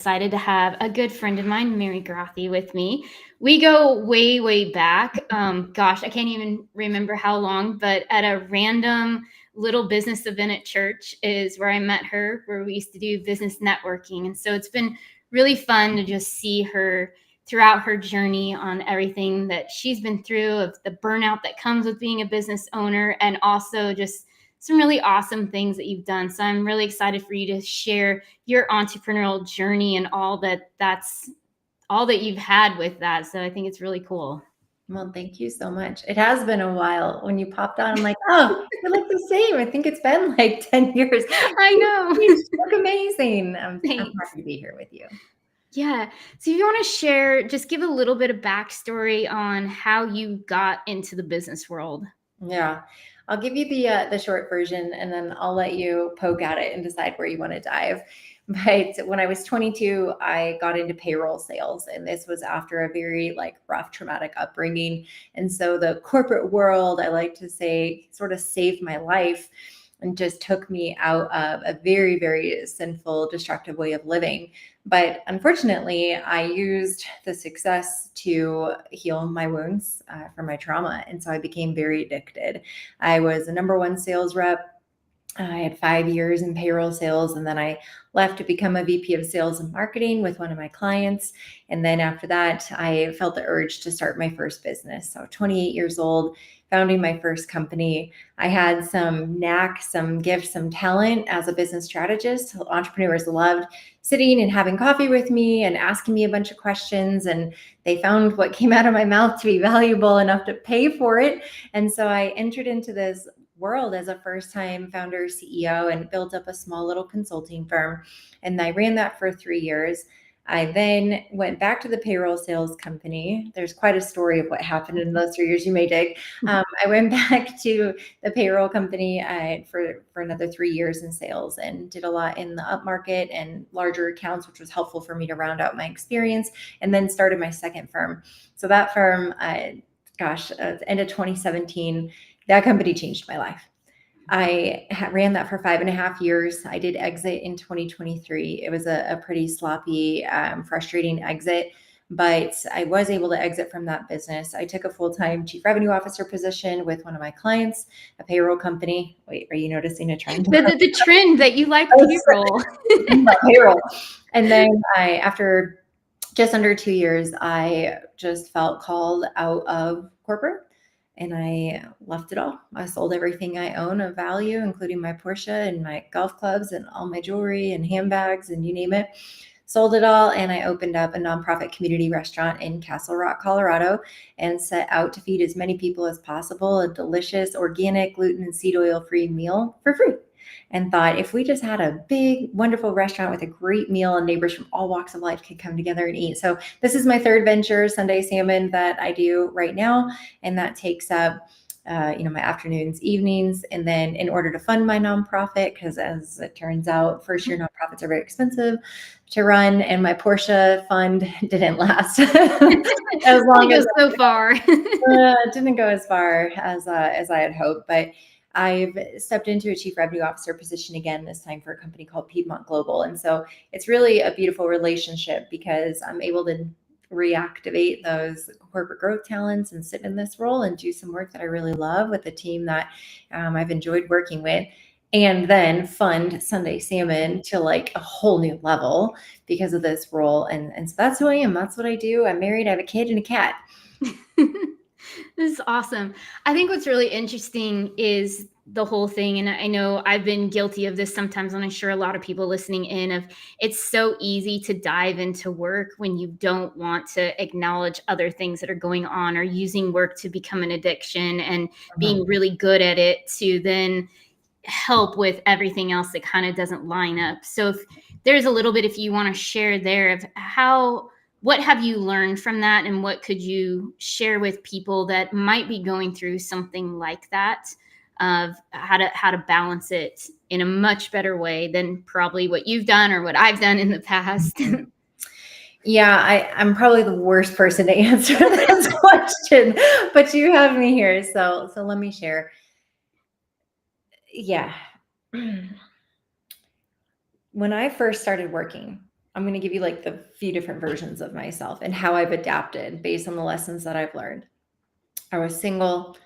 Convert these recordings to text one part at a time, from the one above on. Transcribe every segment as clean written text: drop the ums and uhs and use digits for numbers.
Excited to have a good friend of mine, Mary Grothe, with me. We go way, way back. Gosh, I can't even remember how long, but at a random little business event at church is where I met her, where we used to do business networking. And so it's been really fun to just see her throughout her journey on everything that she's been through, of the burnout that comes with being a business owner, and also just some really awesome things that you've done. So I'm really excited for you to share your entrepreneurial journey and all that you've had with that. So I think it's really cool. Well, thank you so much. It has been a while. When you popped on, I'm like, oh, you look the same. I think it's been like 10 years. I know. You look amazing. I'm Thanks. happy to be here with you. Yeah. So if you want to share, just give a little bit of backstory on how you got into the business world. Yeah. I'll give you the short version, and then I'll let you poke at it and decide where you want to dive. But when I was 22, I got into payroll sales, and this was after a very rough, traumatic upbringing. And so the corporate world, I like to say, sort of saved my life and just took me out of a very, very sinful, destructive way of living. But unfortunately, I used the success to heal my wounds from my trauma. And so I became very addicted. I was a number one sales rep. I had 5 years in payroll sales, and then I left to become a VP of sales and marketing with one of my clients. And then after that, I felt the urge to start my first business. So 28 years old, founding my first company. I had some knack, some gift, some talent as a business strategist. Entrepreneurs loved sitting and having coffee with me and asking me a bunch of questions, and they found what came out of my mouth to be valuable enough to pay for it. And so I entered into this world as a first-time founder CEO and built up a small little consulting firm. And I ran that for 3 years. I then went back to the payroll sales company. There's quite a story of what happened in those 3 years. You may dig. I went back to the payroll company for another 3 years in sales, and did a lot in the upmarket and larger accounts, which was helpful for me to round out my experience, and then started my second firm. So that firm, end of 2017, that company changed my life. I ran that for 5.5 years. I did exit in 2023. It was a pretty sloppy, frustrating exit, but I was able to exit from that business. I took a full-time chief revenue officer position with one of my clients, a payroll company. Wait, are you noticing a trend? The trend that you like payroll. Payroll. And then after just under 2 years, I just felt called out of corporate. And I left it all. I sold everything I own of value, including my Porsche and my golf clubs and all my jewelry and handbags and you name it. Sold it all, and I opened up a nonprofit community restaurant in Castle Rock, Colorado, and set out to feed as many people as possible a delicious, organic, gluten and seed oil-free meal for free. And thought, if we just had a big, wonderful restaurant with a great meal, and neighbors from all walks of life could come together and eat. So this is my third venture, Sunday Salmon, that I do right now. And that takes up my afternoons, evenings. And then in order to fund my nonprofit, because as it turns out, first year nonprofits are very expensive to run, and my Porsche fund didn't last as long as so far. It didn't go as far as I had hoped, but I've stepped into a chief revenue officer position again, this time for a company called Piedmont Global. And so it's really a beautiful relationship, because I'm able to reactivate those corporate growth talents and sit in this role and do some work that I really love with a team that I've enjoyed working with, and then fund Sunday Salmon to a whole new level because of this role. And so that's who I am. That's what I do. I'm married. I have a kid and a cat. This is awesome. I think what's really interesting is the whole thing. And I know I've been guilty of this sometimes, and I'm sure a lot of people listening in, of it's so easy to dive into work when you don't want to acknowledge other things that are going on, or using work to become an addiction and being really good at it to then help with everything else that kind of doesn't line up. So if there's a little bit, if you want to share there, of what have you learned from that, and what could you share with people that might be going through something like that, of how to balance it in a much better way than probably what you've done or what I've done in the past? Yeah, I'm probably the worst person to answer this question, but you have me here, so let me share. Yeah. When I first started working, I'm going to give you like the few different versions of myself and how I've adapted based on the lessons that I've learned. I was single.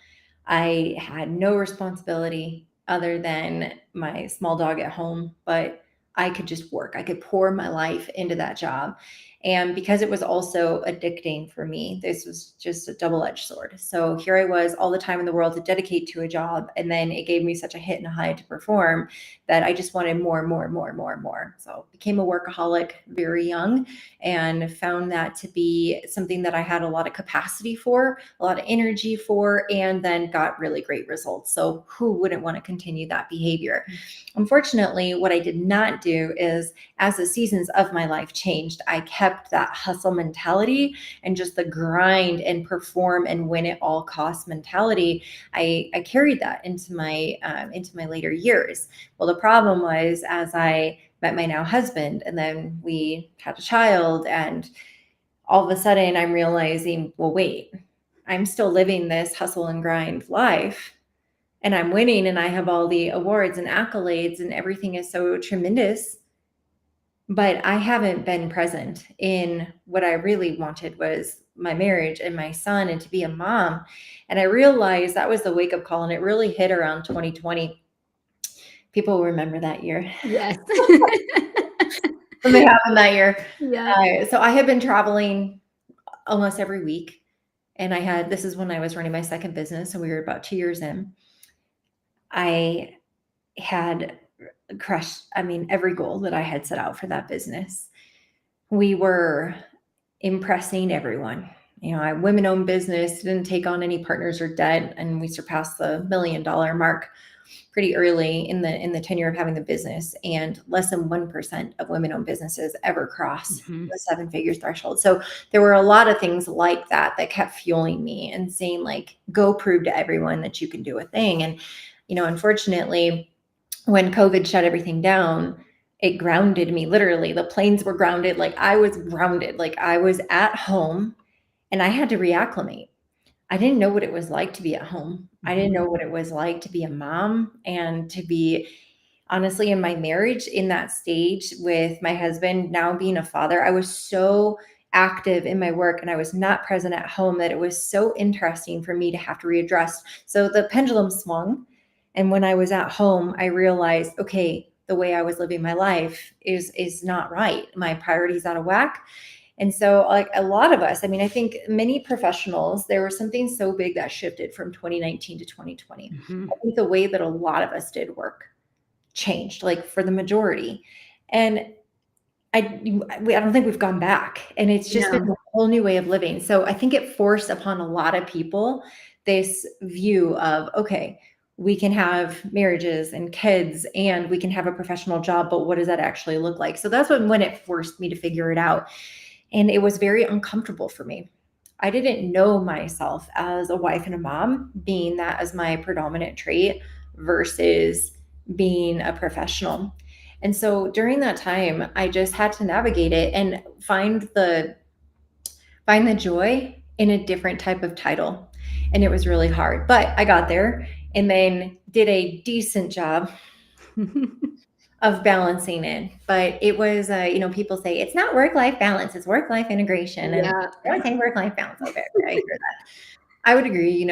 I had no responsibility other than my small dog at home, but I could just work. I could pour my life into that job. And because it was also addicting for me, this was just a double-edged sword. So here I was all the time in the world to dedicate to a job. And then it gave me such a hit and a high to perform that I just wanted more and more and more and more and more. So became a workaholic very young and found that to be something that I had a lot of capacity for, a lot of energy for, and then got really great results. So who wouldn't want to continue that behavior? Unfortunately, what I did not do is, as the seasons of my life changed, I kept that hustle mentality and just the grind and perform and win at all costs mentality. I carried that into my later years. Well, the problem was, as I met my now husband, and then we had a child, and all of a sudden I'm realizing, well, wait, I'm still living this hustle and grind life, and I'm winning, and I have all the awards and accolades, and everything is so tremendous. But I haven't been present in what I really wanted, was my marriage and my son and to be a mom. And I realized that was the wake up call. And it really hit around 2020. People will remember that year. Yes. Something happened that year. Yeah. So I had been traveling almost every week. And this is when I was running my second business. So we were about 2 years in. I had crushed, every goal that I had set out for that business. We were impressing everyone. Women-owned business, didn't take on any partners or debt, and we surpassed the $1 million mark pretty early in the tenure of having the business. And less than 1% of women-owned businesses ever cross the 7-figure threshold. So there were a lot of things like that kept fueling me and saying, like, go prove to everyone that you can do a thing. And unfortunately, when COVID shut everything down, it grounded me. Literally, the planes were grounded. Like, I was grounded. Like, I was at home and I had to reacclimate. I didn't know what it was like to be at home. I didn't know what it was like to be a mom and to be, honestly, in my marriage, in that stage with my husband, now being a father. I was so active in my work and I was not present at home that it was so interesting for me to have to readdress. So the pendulum swung. And when I was at home, I realized, okay, the way I was living my life is not right. My priorities out of whack. And so, like a lot of us, I think many professionals, there was something so big that shifted from 2019 to 2020. I think the way that a lot of us did work changed, like for the majority. And I don't think we've gone back. And it's just been a whole new way of living. So I think it forced upon a lot of people this view of, okay, we can have marriages and kids and we can have a professional job, but what does that actually look like? So that's when it forced me to figure it out. And it was very uncomfortable for me. I didn't know myself as a wife and a mom, being that as my predominant trait versus being a professional. And so during that time, I just had to navigate it and find the joy in a different type of title. And it was really hard, but I got there and then did a decent job of balancing it. But it was, people say it's not work-life balance, it's work-life integration. And I would say work-life balance. Okay, I hear that. I would agree,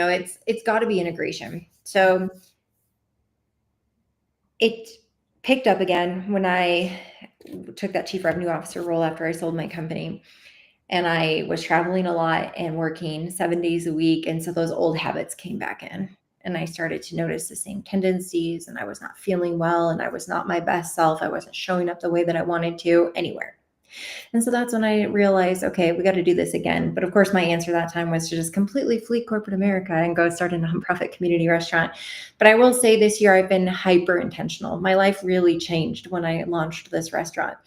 it's got to be integration. So it picked up again when I took that chief revenue officer role after I sold my company. And I was traveling a lot and working 7 days a week. And so those old habits came back in. And I started to notice the same tendencies, and I was not feeling well, and I was not my best self. I wasn't showing up the way that I wanted to anywhere. And so that's when I realized, okay, we got to do this again. But of course, my answer that time was to just completely flee corporate America and go start a nonprofit community restaurant. But I will say this year, I've been hyper intentional. My life really changed when I launched this restaurant.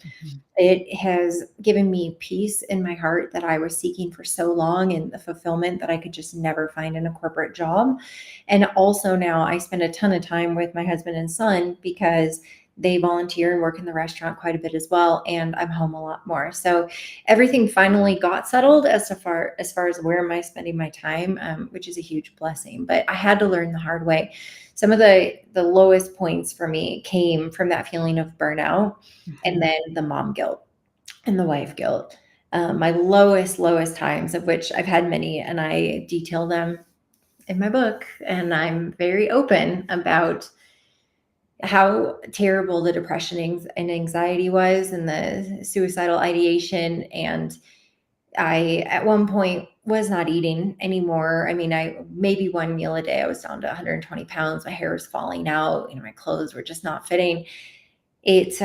It has given me peace in my heart that I was seeking for so long, and the fulfillment that I could just never find in a corporate job. And also now I spend a ton of time with my husband and son because they volunteer and work in the restaurant quite a bit as well. And I'm home a lot more. So everything finally got settled as far as where am I spending my time, which is a huge blessing. But I had to learn the hard way. Some of the lowest points for me came from that feeling of burnout and then the mom guilt. and the wife guilt. My lowest times, of which I've had many, and I detail them in my book. And I'm very open about how terrible the depression and anxiety was, and the suicidal ideation. And I, at one point, was not eating anymore. I mean, I maybe one meal a day. I was down to 120 pounds. My hair was falling out. My clothes were just not fitting. It's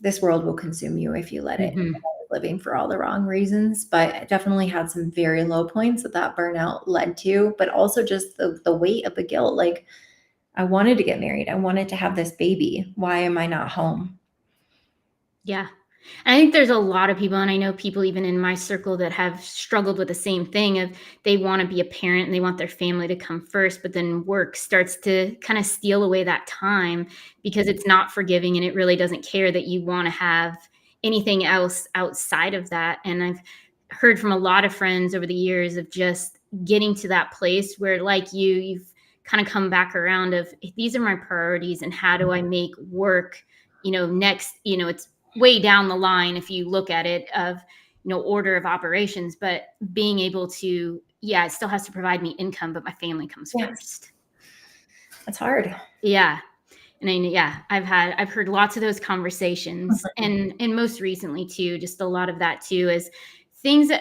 this world will consume you if you let it. Mhm. Living for all the wrong reasons, but I definitely had some very low points that burnout led to, but also just the weight of the guilt. Like, I wanted to get married. I wanted to have this baby. Why am I not home? Yeah. I think there's a lot of people, and I know people even in my circle that have struggled with the same thing of they want to be a parent and they want their family to come first, but then work starts to kind of steal away that time because it's not forgiving and it really doesn't care that you want to have anything else outside of that. And I've heard from a lot of friends over the years of just getting to that place where, like you've kind of come back around of these are my priorities and how do I make work, next, it's way down the line if you look at it of order of operations, but being able to, yeah, it still has to provide me income, but my family comes Yes, first. that's hard. Yeah. And yeah, I've heard lots of those conversations, and most recently too, just a lot of that too is things that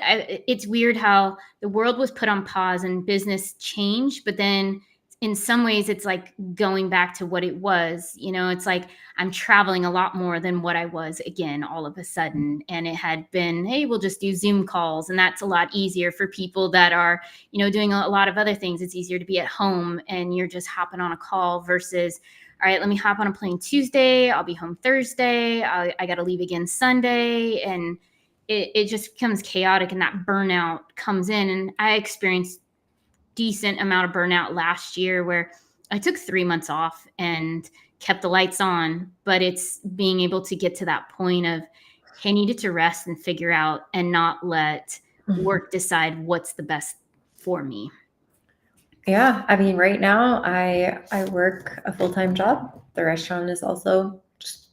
it's weird how the world was put on pause and business changed, but then in some ways it's like going back to what it was. It's like I'm traveling a lot more than what I was again all of a sudden, and it had been, hey, we'll just do Zoom calls, and that's a lot easier for people that are doing a lot of other things. It's easier to be at home and you're just hopping on a call versus, all right, let me hop on a plane Tuesday. I'll be home Thursday. I got to leave again Sunday. And it just becomes chaotic, and that burnout comes in. And I experienced decent amount of burnout last year where I took 3 months off and kept the lights on. But it's being able to get to that point of, hey, I needed to rest and figure out and not let Mhm. work decide what's the best for me. Yeah, I mean, right now I work a full-time job. The restaurant is also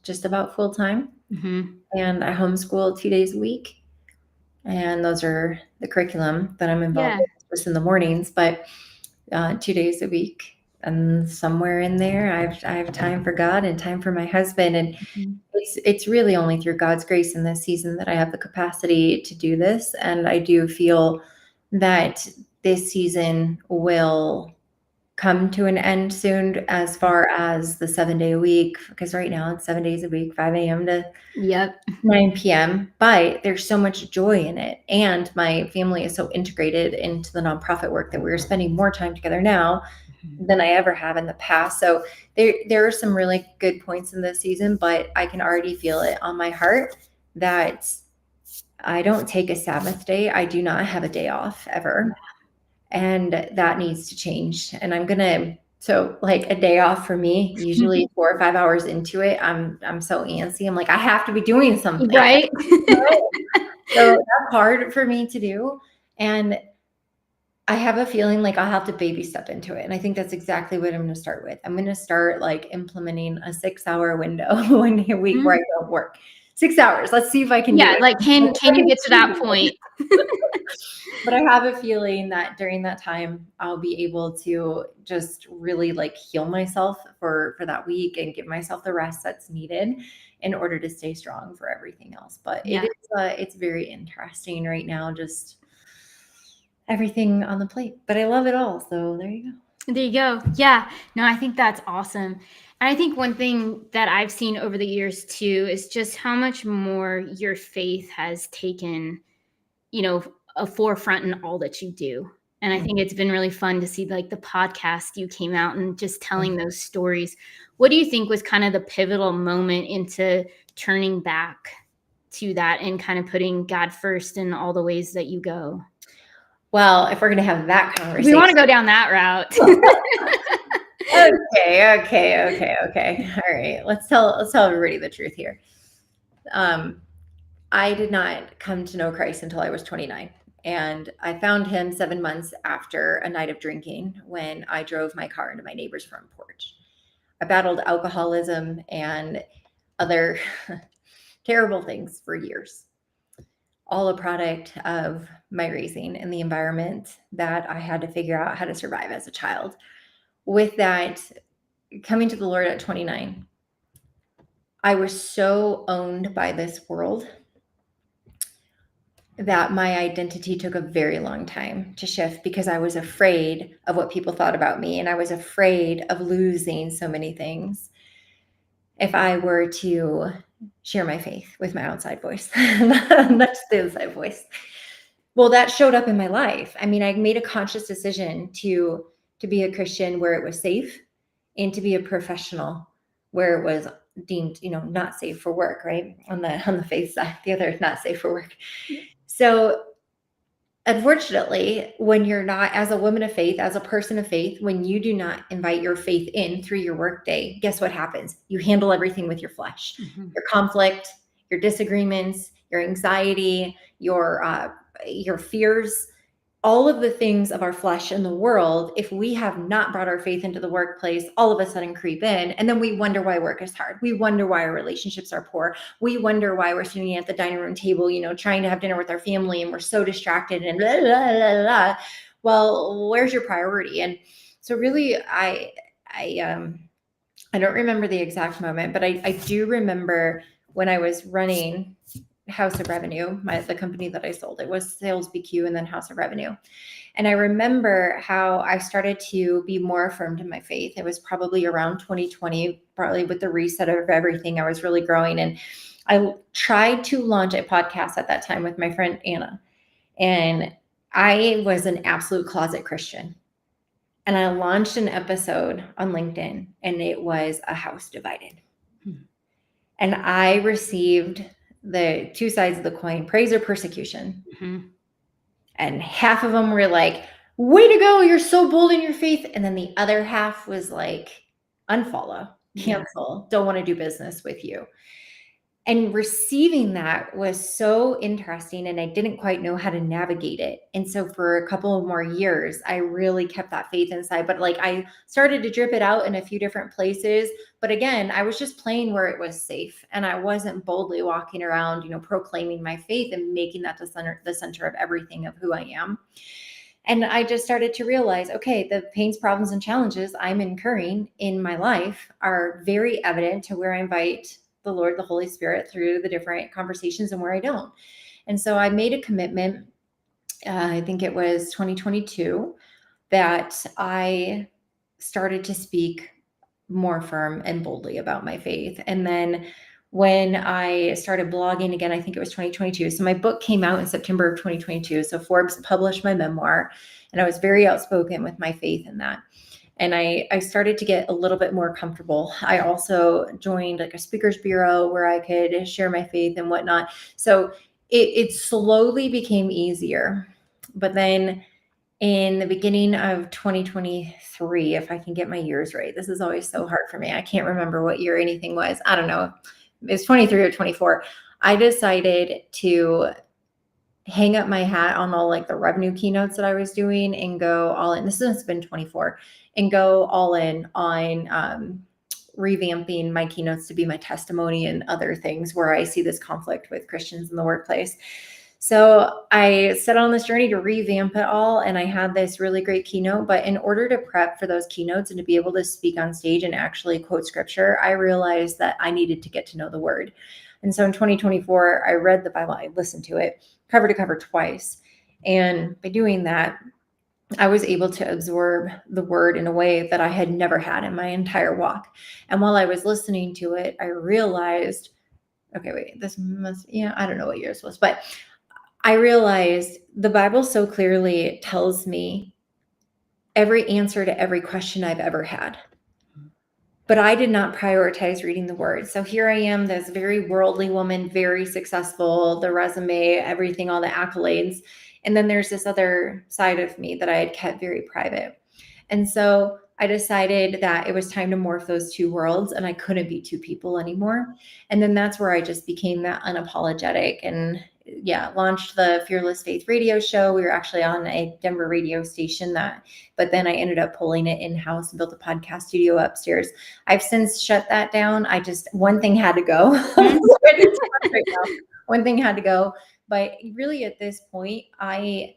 just about full-time, Mm-hmm. and I homeschool 2 days a week. And those are the curriculum that I'm involved Yeah. with just in the mornings, but 2 days a week. And somewhere in there, I have time for God and time for my husband. And Mm-hmm. it's really only through God's grace in this season that I have the capacity to do this. And I do feel that this season will come to an end soon, as far as the 7 day a week, because right now it's 7 days a week, 5 a.m. to Yep. 9 p.m., but there's so much joy in it. And my family is so integrated into the nonprofit work that we're spending more time together now Mm-hmm. than I ever have in the past. So there are some really good points in this season, but I can already feel it on my heart that I don't take a Sabbath day. I do not have a day off ever. And that needs to change. And so like a day off for me, usually 4 or 5 hours into it, I'm so antsy. I'm like, I have to be doing something. Right. So that's hard for me to do. And I have a feeling like I'll have to baby step into it. And I think that's exactly what I'm going to start with. I'm going to start like implementing a 6 hour window one day a week where I don't work 6 hours. Let's see if I can do Yeah, it. like, can you get to that point? But I have a feeling that during that time, I'll be able to just really like heal myself for that week and give myself the rest that's needed in order to stay strong for everything else. But Yeah, it's very interesting right now, just everything on the plate. But I love it all. So there you go. there you go. Yeah, no, I think that's awesome. And I think one thing that I've seen over the years too is just how much more your faith has taken, a forefront in all that you do. And I think it's been really fun to see like the podcast you came out and just telling those stories. What do you think was kind of the pivotal moment into turning back to that and kind of putting God first in all the ways that you go? Well, if we're gonna have that If we want to conversation. go down that route. Okay. All right. Let's tell everybody the truth here. I did not come to know Christ until I was 29. And I found him 7 months after a night of drinking when I drove my car into my neighbor's front porch. I battled alcoholism and other terrible things for years. all a product of my raising and the environment that I had to figure out how to survive as a child. With that, coming to the Lord at 29, I was so owned by this world that my identity took a very long time to shift because I was afraid of what people thought about me. And I was afraid of losing so many things if I were to share my faith with my outside voice, not just the inside voice. Well, that showed up in my life. I mean, I made a conscious decision to be a Christian where it was safe and to be a professional where it was deemed, not safe for work, right? On the faith side, the other not safe for work. So unfortunately, when you're not, as a woman of faith, as a person of faith, when you do not invite your faith in through your workday, guess what happens? You handle everything with your flesh, your conflict, your disagreements, your anxiety, your fears, all of the things of our flesh in the world. If we have not brought our faith into the workplace, all of a sudden creep in, and then we wonder why work is hard. We wonder why our relationships are poor. We wonder why we're sitting at the dining room table, trying to have dinner with our family, and we're so distracted and blah, blah, blah, blah. Well, where's your priority? And so really, I don't remember the exact moment, but I do remember when I was running House of Revenue, the company that I sold. It was Sales BQ and then House of Revenue. And I remember how I started to be more affirmed in my faith. It was probably around 2020, probably with the reset of everything. I was really growing. And I tried to launch a podcast at that time with my friend Anna. And I was an absolute closet Christian. And I launched an episode on LinkedIn, and it was a house divided. And I received the two sides of the coin, praise or persecution. And half of them were like, way to go, you're so bold in your faith. And then the other half was like, unfollow, cancel, don't want to do business with you. And receiving that was so interesting, and I didn't quite know how to navigate it. And so for a couple of more years, I really kept that faith inside. But I started to drip it out in a few different places. But again, I was just playing where it was safe, and I wasn't boldly walking around, proclaiming my faith and making that the center of everything of who I am. And I just started to realize, okay, the pains, problems, and challenges I'm incurring in my life are very evident to where I invite the Lord, the Holy Spirit, through the different conversations and where I don't. And so I made a commitment, I think it was 2022, that I started to speak more firm and boldly about my faith. And then when I started blogging again, I think it was 2022. So my book came out in September of 2022. So Forbes published my memoir, and I was very outspoken with my faith in that. And I started to get a little bit more comfortable. I also joined a speakers bureau where I could share my faith and whatnot. So it slowly became easier. But then in the beginning of 2023, if I can get my years right, this is always so hard for me. I can't remember what year anything was. I don't know. It was 23 or 24. I decided to hang up my hat on all the revenue keynotes that I was doing and go all in. This has been 24, and go all in on revamping my keynotes to be my testimony and other things where I see this conflict with Christians in the workplace. So I set on this journey to revamp it all, and I had this really great keynote. But in order to prep for those keynotes and to be able to speak on stage and actually quote scripture, I realized that I needed to get to know the word. And so in 2024, I read the Bible, I listened to it cover to cover twice. And by doing that, I was able to absorb the word in a way that I had never had in my entire walk. And while I was listening to it, I realized, okay, wait, I don't know what yours was, but I realized the Bible so clearly tells me every answer to every question I've ever had. But I did not prioritize reading the word. So here I am, this very worldly woman, very successful, the resume, everything, all the accolades. And then there's this other side of me that I had kept very private. And so I decided that it was time to morph those two worlds, and I couldn't be two people anymore. And then that's where I just became that unapologetic and launched the Fearless Faith radio show. We were actually on a Denver radio station but then I ended up pulling it in-house and built a podcast studio upstairs. I've since shut that down. One thing had to go. One thing had to go But really at this point, I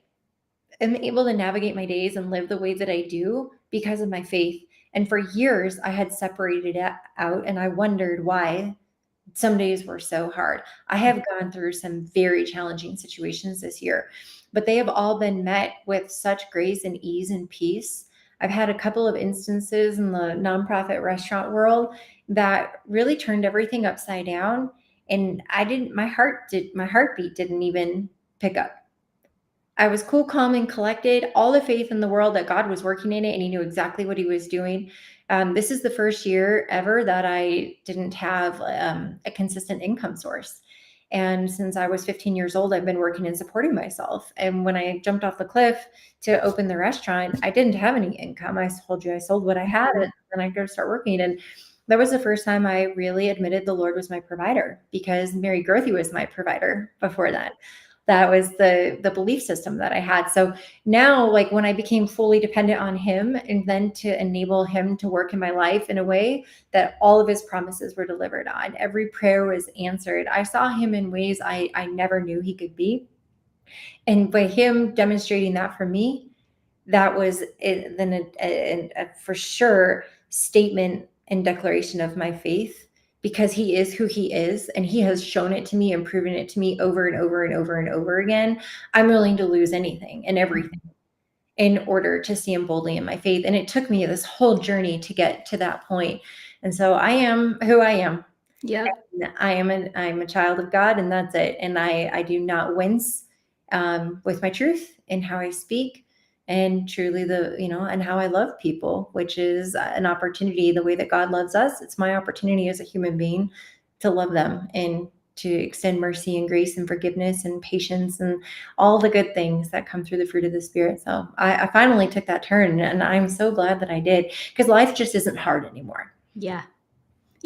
am able to navigate my days and live the way that I do because of my faith. And for years, I had separated it out and I wondered why some days were so hard. I have gone through some very challenging situations this year, but they have all been met with such grace and ease and peace. I've had a couple of instances in the nonprofit restaurant world that really turned everything upside down. And my heartbeat didn't even pick up. I was cool, calm, and collected, all the faith in the world that God was working in it and he knew exactly what he was doing. This is the first year ever that I didn't have a consistent income source. And since I was 15 years old, I've been working and supporting myself. And when I jumped off the cliff to open the restaurant, I didn't have any income. I told you I sold what I had and then I go to start working. And that was the first time I really admitted the Lord was my provider, because Mary Grothe was my provider before that. That was the belief system that I had. So now, like when I became fully dependent on him and then to enable him to work in my life in a way that all of his promises were delivered on, every prayer was answered. I saw him in ways I never knew he could be. And by him demonstrating that for me, that was then a for sure statement and declaration of my faith, because he is who he is and he has shown it to me and proven it to me over and over and over and over again. I'm willing to lose anything and everything in order to stand boldly in my faith. And it took me this whole journey to get to that point. And so I am who I am. Yep. I'm a child of God, and that's it. And I do not wince with my truth and how I speak, and truly and how I love people, which is an opportunity. The way that God loves us, it's my opportunity as a human being to love them and to extend mercy and grace and forgiveness and patience and all the good things that come through the fruit of the Spirit. So I finally took that turn, and I'm so glad that I did, because life just isn't hard anymore. Yeah.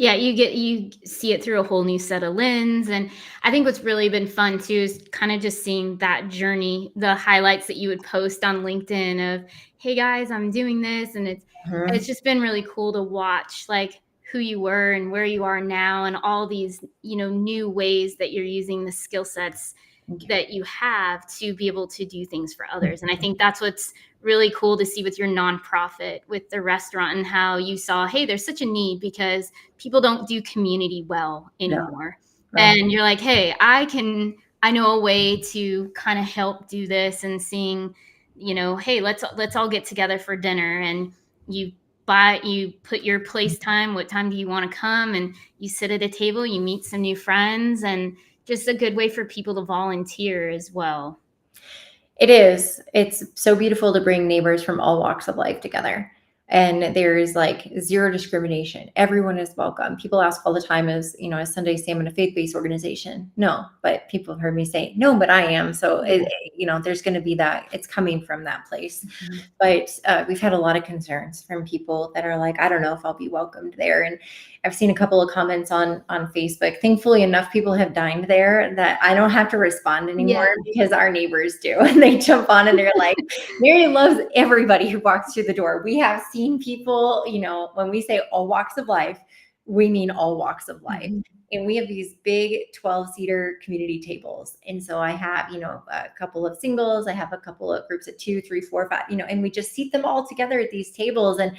Yeah, you see it through a whole new set of lens, and I think what's really been fun too is kind of just seeing that journey, the highlights that you would post on LinkedIn of, "Hey guys, I'm doing this," and it's Mhm. just been really cool to watch like who you were and where you are now, and all these new ways that you're using the skill sets Thank you. that you have to be able to do things for others. And I think that's what's really cool to see with your nonprofit, with the restaurant, and how you saw, hey, there's such a need because people don't do community well No, anymore. no. And you're like, hey, I know a way to kind of help do this, and seeing, hey, let's all get together for dinner, and you put your place time, what time do you want to come, and you sit at a table, you meet some new friends, and just a good way for people to volunteer as well. It is. It's so beautiful to bring neighbors from all walks of life together. And there is like zero discrimination. Everyone is welcome. People ask all the time, is Sunday Salmon a faith-based organization? No, but people have heard me say, no, but I am. So, Yeah. there's going to be that. It's coming from that place. Mhm. But we've had a lot of concerns from people that are like, I don't know if I'll be welcomed there. And I've seen a couple of comments on Facebook. Thankfully, enough people have dined there that I don't have to respond Yeah. anymore, because our neighbors do. And they jump on and they're like, Mary loves everybody who walks through the door. We have seen people, when we say all walks of life, we mean all walks of life. Mhm. And we have these big 12-seater community tables. And so I have, a couple of singles, I have a couple of groups of 2, 3, 4, 5, and we just seat them all together at these tables. And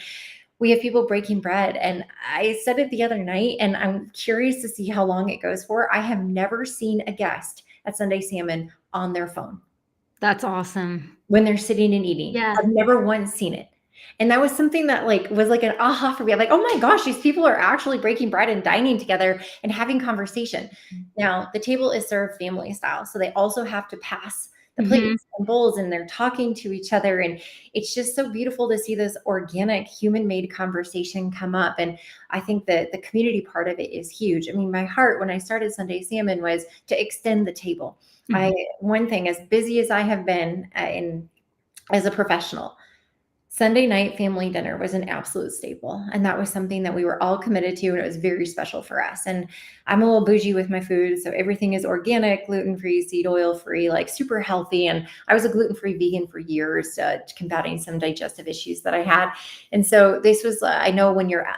we have people breaking bread. And I said it the other night, and I'm curious to see how long it goes for. I have never seen a guest at Sunday Salmon on their phone That's awesome. when they're sitting and eating. Yeah. I've never once seen it. And that was something that was like an aha for me. I'm like, oh my gosh, these people are actually breaking bread and dining together and having conversation. Now, the table is served family style, so they also have to pass the Mhm. plates and bowls, and they're talking to each other. And it's just so beautiful to see this organic human-made conversation come up. And I think that the community part of it is huge. I mean, my heart when I started Sunday Salmon was to extend the table. Mhm. One thing, as busy as I have been as a professional, Sunday night family dinner was an absolute staple. And that was something that we were all committed to. And it was very special for us. And I'm a little bougie with my food. So everything is organic, gluten-free, seed oil-free, like super healthy. And I was a gluten-free vegan for years, combating some digestive issues that I had. And so this was, I know when you're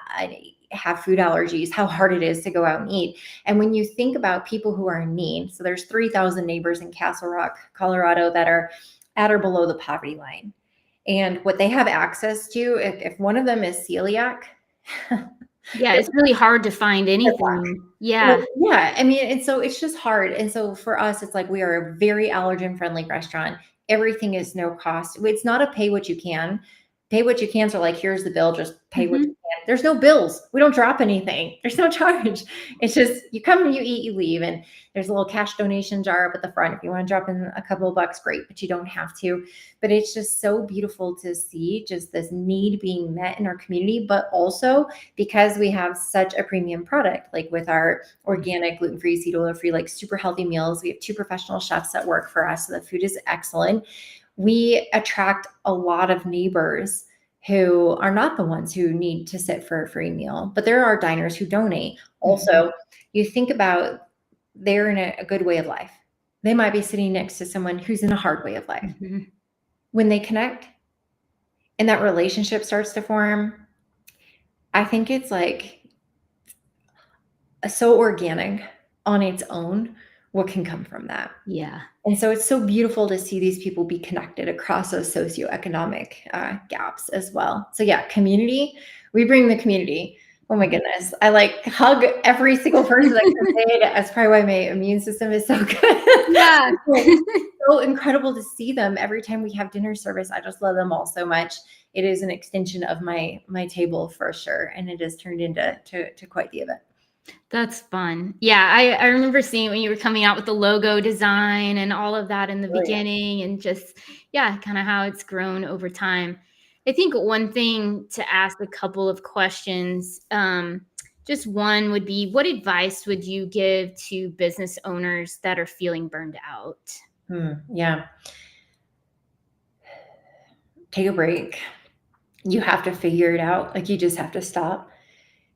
have food allergies, how hard it is to go out and eat. And when you think about people who are in need, so there's 3,000 neighbors in Castle Rock, Colorado that are at or below the poverty line. And what they have access to, if one of them is celiac, Yeah, it's really hard to find anything. Yeah. yeah, I mean, and so it's just hard. And so for us, it's like we are a very allergen friendly restaurant. Everything is no cost. It's not a pay what you can. Pay what you can. So like, here's the bill, just pay what you Mhm. can. There's no bills. We don't drop anything. There's no charge. It's just you come, you eat, you leave. And there's a little cash donation jar up at the front. If you want to drop in a couple of bucks, great, but you don't have to. But it's just so beautiful to see just this need being met in our community, but also because we have such a premium product, like with our organic, gluten-free, seed oil-free, like super healthy meals. We have 2 professional chefs that work for us, so the food is excellent. We attract a lot of neighbors who are not the ones who need to sit for a free meal, but there are diners who donate. Also, you think about they're in a good way of life. They might be sitting next to someone who's in a hard way of life. Mhm. When they connect and that relationship starts to form, I think it's like so organic on its own what can come from that. Yeah. And so it's so beautiful to see these people be connected across those socioeconomic gaps as well. So yeah, community, we bring the community. Oh my goodness. I like hug every single person I can say it. That's probably why my immune system is so good. Yeah. So incredible to see them every time we have dinner service. I just love them all so much. It is an extension of my table for sure. And it has turned into quite the event. That's fun. Yeah, I remember seeing when you were coming out with the logo design and all of that in the Oh, yeah. beginning and just, yeah, kind of how it's grown over time. I think one thing to ask a couple of questions, just one would be, what advice would you give to business owners that are feeling burned out? Yeah. Take a break. You have to figure it out. Like you just have to stop.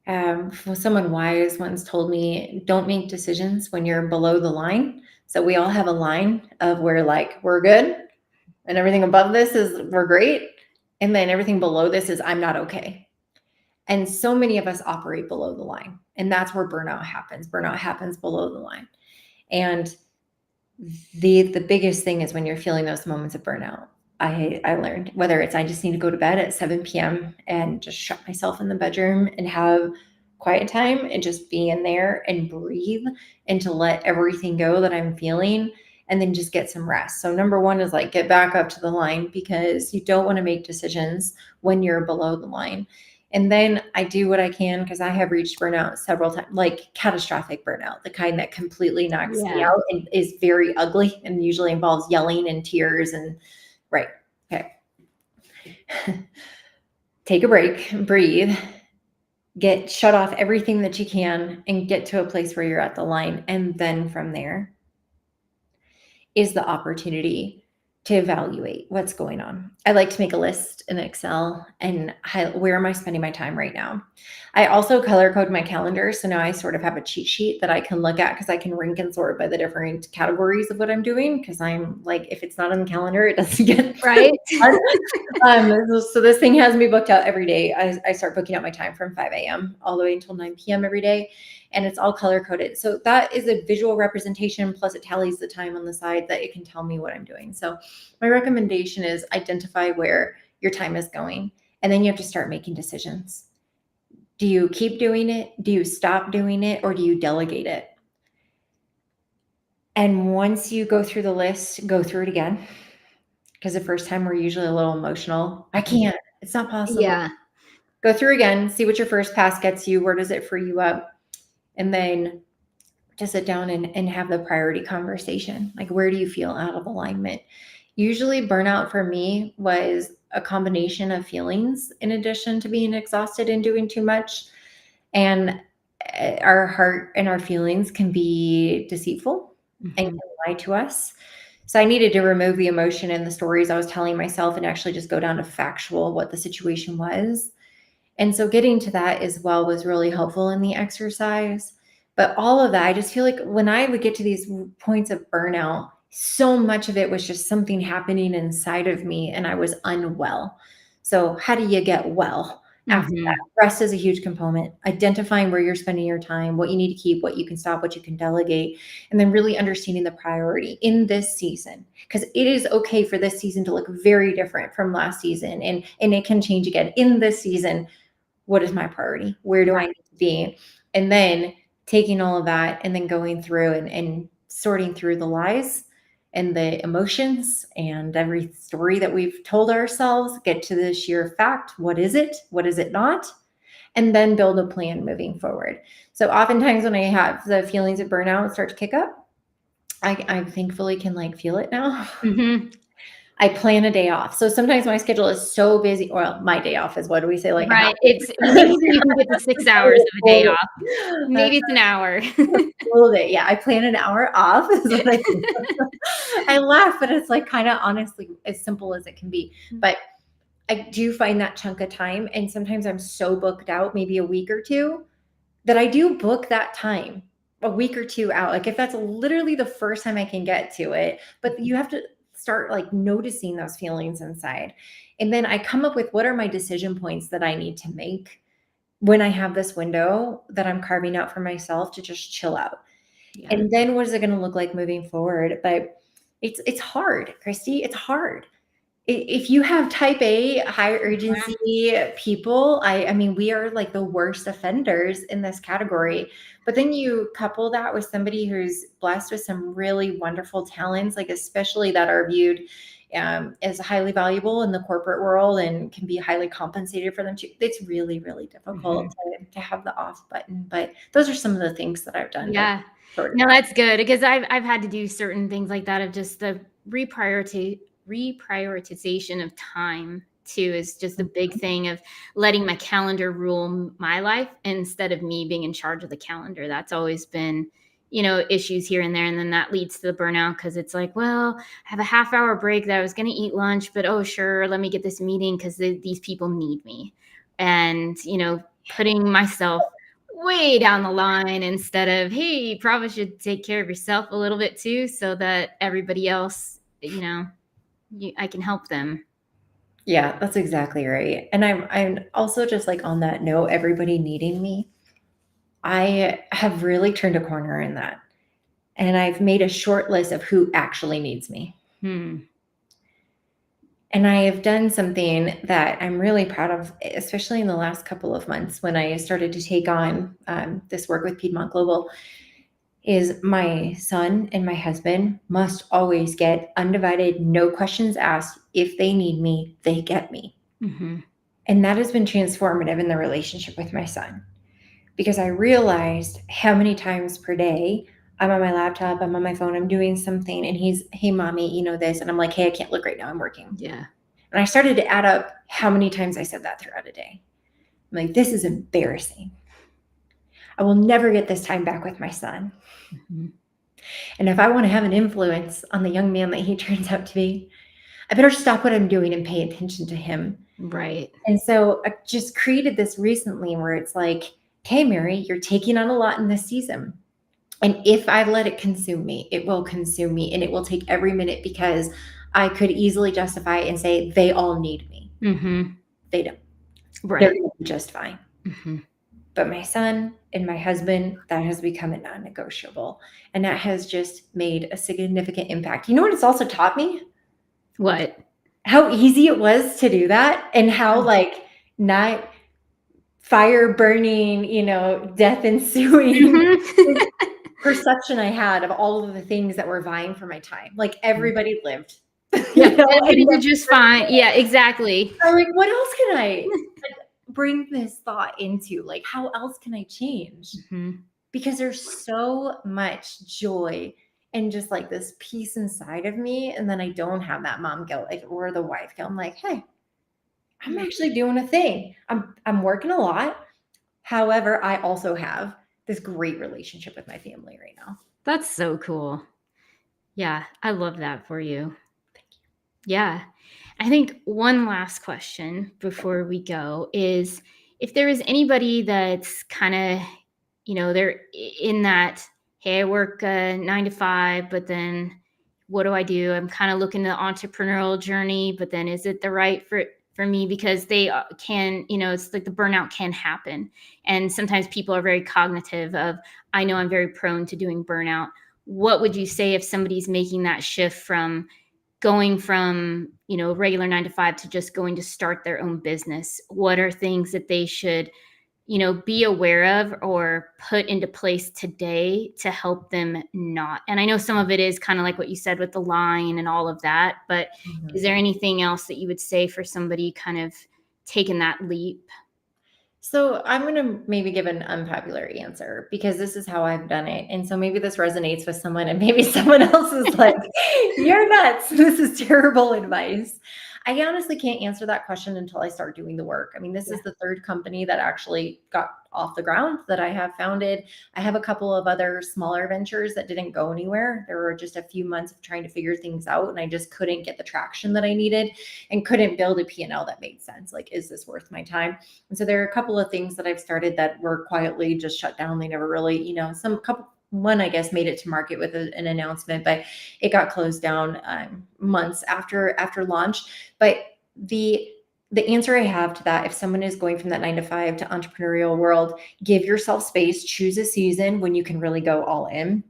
Well, someone wise once told me, don't make decisions when you're below the line. So we all have a line of where like we're good, and everything above this is we're great, and then everything below this is I'm not okay. And so many of us operate below the line, and that's where burnout happens. Burnout happens below the line, and the biggest thing is when you're feeling those moments of burnout. I learned whether it's I just need to go to bed at 7 p.m. and just shut myself in the bedroom and have quiet time and just be in there and breathe and to let everything go that I'm feeling and then just get some rest. So number one is like get back up to the line because you don't want to make decisions when you're below the line. And then I do what I can because I have reached burnout several times, like catastrophic burnout, the kind that completely knocks me Yeah. out and is very ugly and usually involves yelling and tears and right. Okay. Take a break, breathe, shut off everything that you can and get to a place where you're at the line. And then from there is the opportunity to evaluate what's going on. I like to make a list in Excel and where am I spending my time right now? I also color code my calendar. So now I sort of have a cheat sheet that I can look at because I can rank and sort by the different categories of what I'm doing. Because I'm like, if it's not on the calendar, it doesn't get Right. done. So this thing has me booked out every day. I start booking out my time from 5 a.m. all the way until 9 p.m. every day. And it's all color coded. So that is a visual representation. Plus it tallies the time on the side that it can tell me what I'm doing. So my recommendation is identify where your time is going. And then you have to start making decisions. Do you keep doing it? Do you stop doing it? Or do you delegate it? And once you go through the list, go through it again. Because the first time we're usually a little emotional. I can't. It's not possible. Yeah. Go through again. See what your first pass gets you. Where does it free you up? And then to sit down and have the priority conversation. Like, where do you feel out of alignment? Usually burnout for me was a combination of feelings in addition to being exhausted and doing too much. And our heart and our feelings can be deceitful and can lie to us. So I needed to remove the emotion and the stories I was telling myself and actually just go down to factual what the situation was. And so getting to that as well was really helpful in the exercise. But all of that, I just feel like when I would get to these points of burnout, so much of it was just something happening inside of me and I was unwell. So how do you get well? After that, Mhm. rest is a huge component. Identifying where you're spending your time, what you need to keep, what you can stop, what you can delegate, and then really understanding the priority in this season. Because it is okay for this season to look very different from last season, and it can change again. In this season, what is my priority? Where do I Right. need to be? And then taking all of that and then going through and sorting through the lies and the emotions and every story that we've told ourselves, get to the sheer fact. What is it? What is it not? And then build a plan moving forward. So oftentimes when I have the feelings of burnout start to kick up, I thankfully can like feel it now. Mhm. I plan a day off. So sometimes my schedule is so busy. Well, my day off is, what do we say, like a half Right. It's maybe you can get the 6 hours of a day full off. day. Maybe it's an hour. Full day. Yeah, I plan an hour off is what I do. I laugh, but it's like kind of honestly as simple as it can be. But I do find that chunk of time. And sometimes I'm so booked out, maybe a week or two, that I do book that time a week or two out. Like if that's literally the first time I can get to it, but you have to start like noticing those feelings inside. And then I come up with what are my decision points that I need to make when I have this window that I'm carving out for myself to just chill out. Yeah. And then what is it going to look like moving forward? But it's hard, Christy. It's hard. If you have type A, high urgency people, I mean, we are like the worst offenders in this category. But then you couple that with somebody who's blessed with some really wonderful talents, like especially that are viewed as highly valuable in the corporate world and can be highly compensated for them too. It's really, really difficult Mhm. to have the off button. But those are some of the things that I've done to Yeah. sort it No, out. that's good because I've had to do certain things like that of just the reprioritization of time too is just a big thing of letting my calendar rule my life instead of me being in charge of the calendar. That's always been, issues here and there. And then that leads to the burnout because it's like, well, I have a half hour break that I was going to eat lunch, but oh, sure, let me get this meeting because these people need me. And, putting myself way down the line instead of, hey, you probably should take care of yourself a little bit too, so that everybody else, I can help them. Yeah, that's exactly right. And I'm also just like on that note, everybody needing me. I have really turned a corner in that. And I've made a short list of who actually needs me. Hmm. And I have done something that I'm really proud of, especially in the last couple of months when I started to take on this work with Piedmont Global, is my son and my husband must always get undivided, no questions asked. If they need me, they get me. Hmm. And that has been transformative in the relationship with my son because I realized how many times per day I'm on my laptop, I'm on my phone, I'm doing something, and he's, hey, mommy, this. And I'm like, hey, I can't look right now, I'm working. Yeah. And I started to add up how many times I said that throughout a day. I'm like, this is embarrassing. I will never get this time back with my son. Hmm. And if I want to have an influence on the young man that he turns out to be, I better stop what I'm doing and pay attention to him. Right. And so I just created this recently where it's like, okay, Mary, you're taking on a lot in this season. And if I let it consume me, it will consume me and it will take every minute because I could easily justify and say, they all need me. Hmm. They don't. They're Right. going to be just fine. Hmm. But my son and my husband, that has become a non negotiable. And that has just made a significant impact. You know what it's also taught me? What? How easy it was to do that and how, like, not fire burning, death ensuing Hmm. perception I had of all of the things that were vying for my time. Like everybody lived, Yep. Everybody and did just fine. Yeah, exactly. I'm like, what else can I bring this thought into? Like, how else can I change? Hmm. Because there's so much joy and just like this peace inside of me. And then I don't have that mom guilt, like, or the wife guilt. I'm like, hey, I'm actually doing a thing. I'm working a lot. However, I also have this great relationship with my family right now. That's so cool. Yeah, I love that for you. Yeah. I think one last question before we go is if there is anybody that's kind of, they're in that, hey, I work 9 to 5, but then what do I do? I'm kind of looking at the entrepreneurial journey, but then is it the right for me, because they can, it's like the burnout can happen. And sometimes people are very cognitive of, I know I'm very prone to doing burnout. What would you say if somebody's making that shift from going from, regular 9 to 5 to just going to start their own business? What are things that they should, be aware of or put into place today to help them not? And I know some of it is kind of like what you said with the line and all of that, but is there anything else that you would say for somebody kind of taking that leap? So I'm going to maybe give an unpopular answer because this is how I've done it. And so maybe this resonates with someone and maybe someone else is like, you're nuts. This is terrible advice. I honestly can't answer that question until I start doing the work. I mean, this is the third company that actually got off the ground that I have founded. I have a couple of other smaller ventures that didn't go anywhere. There were just a few months of trying to figure things out, and I just couldn't get the traction that I needed and couldn't build a P&L that made sense. Like, is this worth my time? And so there are a couple of things that I've started that were quietly just shut down. They never really, one, I guess, made it to market with an announcement, but it got closed down months after launch. But the answer I have to that, if someone is going from that 9 to 5 to entrepreneurial world, give yourself space, choose a season when you can really go all in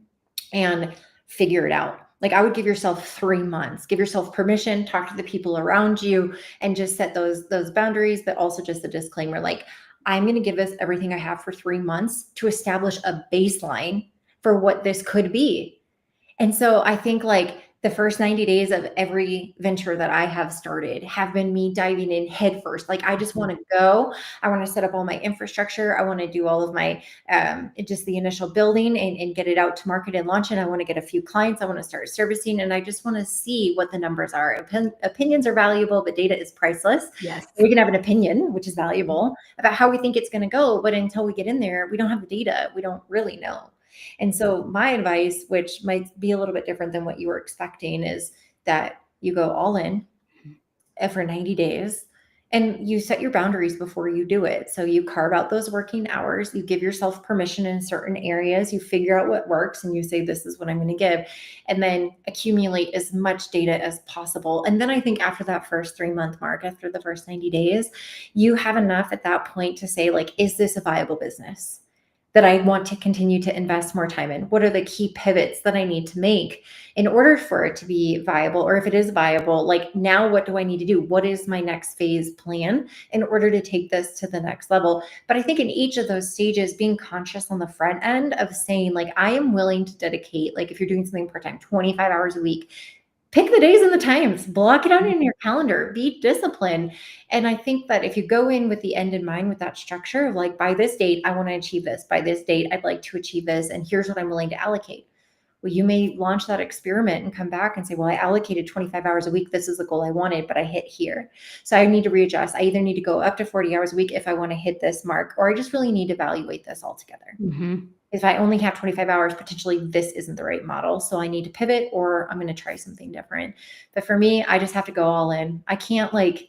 and figure it out. Like, I would give yourself 3 months, give yourself permission, talk to the people around you, and just set those boundaries, but also just a disclaimer, like, I'm going to give this everything I have for 3 months to establish a baseline for what this could be. And so I think, like, the first 90 days of every venture that I have started have been me diving in head first. Like, I just want to go. I want to set up all my infrastructure. I want to do all of my, just the initial building and get it out to market and launch it. I want to get a few clients. I want to start servicing, and I just want to see what the numbers are. Opinions are valuable, but data is priceless. Yes. We can have an opinion, which is valuable, about how we think it's going to go. But until we get in there, we don't have the data. We don't really know. And so my advice, which might be a little bit different than what you were expecting, is that you go all in for 90 days and you set your boundaries before you do it. So you carve out those working hours, you give yourself permission in certain areas, you figure out what works, and you say, this is what I'm going to give, and then accumulate as much data as possible. And then I think after that first 3-month mark, after the first 90 days, you have enough at that point to say, like, is this a viable business that I want to continue to invest more time in? What are the key pivots that I need to make in order for it to be viable? Or if it is viable, like, now what do I need to do? What is my next phase plan in order to take this to the next level? But I think in each of those stages, being conscious on the front end of saying, like, I am willing to dedicate, like, if you're doing something part-time, 25 hours a week, pick the days and the times, block it out in your calendar, be disciplined. And I think that if you go in with the end in mind, with that structure of, like, by this date, I want to achieve this. By this date, I'd like to achieve this. And here's what I'm willing to allocate. Well, you may launch that experiment and come back and say, well, I allocated 25 hours a week. This is the goal I wanted, but I hit here. So I need to readjust. I either need to go up to 40 hours a week if I want to hit this mark, or I just really need to evaluate this altogether. Mm-hmm. If I only have 25 hours, potentially this isn't the right model. So I need to pivot, or I'm going to try something different. But for me, I just have to go all in. I can't, like,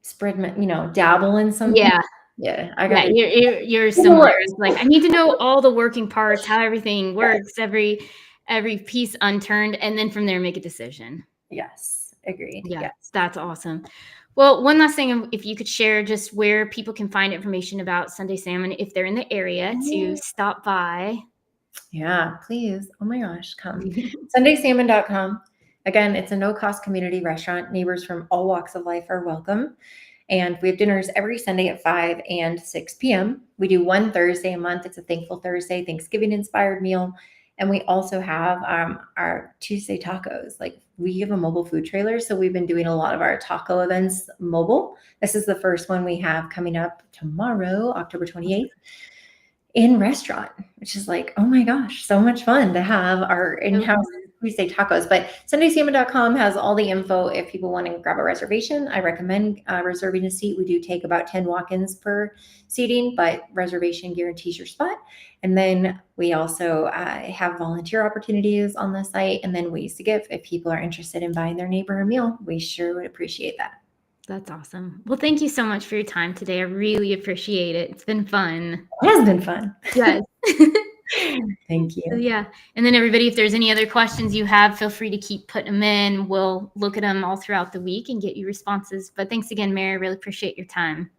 spread my, dabble in something. Yeah. Yeah. You're similar. It's like, I need to know all the working parts, how everything works, every piece unturned, and then from there make a decision. Yes. Agreed. Yeah, Yes. that's awesome. Well, one last thing, if you could share just where people can find information about Sunday Salmon if they're in the area to stop by. Yeah, please. Oh my gosh, come. SundaySalmon.com. Again, it's a no-cost community restaurant. Neighbors from all walks of life are welcome. And we have dinners every Sunday at 5 and 6 p.m. We do one Thursday a month. It's a Thankful Thursday, Thanksgiving-inspired meal. And we also have our Tuesday tacos. Like, we have a mobile food trailer, so we've been doing a lot of our taco events mobile. This is the first one we have coming up tomorrow, October 28th. In restaurant, which is like, oh my gosh, so much fun to have our in-house Tuesday tacos. But SundaySalmon.com has all the info. If people want to grab a reservation, I recommend reserving a seat. We do take about 10 walk-ins per seating, but reservation guarantees your spot. And then we also have volunteer opportunities on the site, and then ways to give. If people are interested in buying their neighbor a meal, we sure would appreciate that. That's awesome. Well, thank you so much for your time today. I really appreciate it. It's been fun. It has been fun. Yes. Thank So you. yeah. And then everybody, if there's any other questions you have, feel free to keep putting them in. We'll look at them all throughout the week and get you responses. But thanks again, Mary. I really appreciate your time.